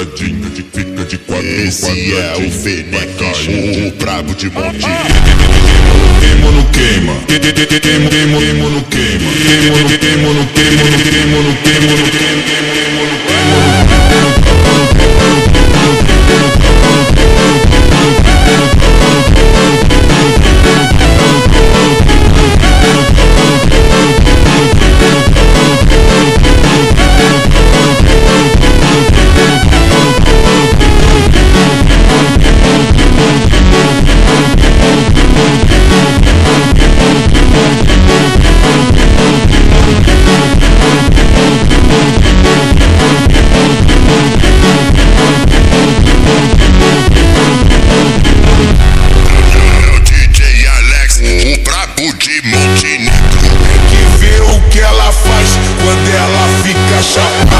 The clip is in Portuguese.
quadradinho, fica de quatro. Esse é o Fenec, o brabo de monte. Queimo no queima, queimo no queima, queimo no queima. Montenegro. Tem que ver o que ela faz quando ela fica chapada.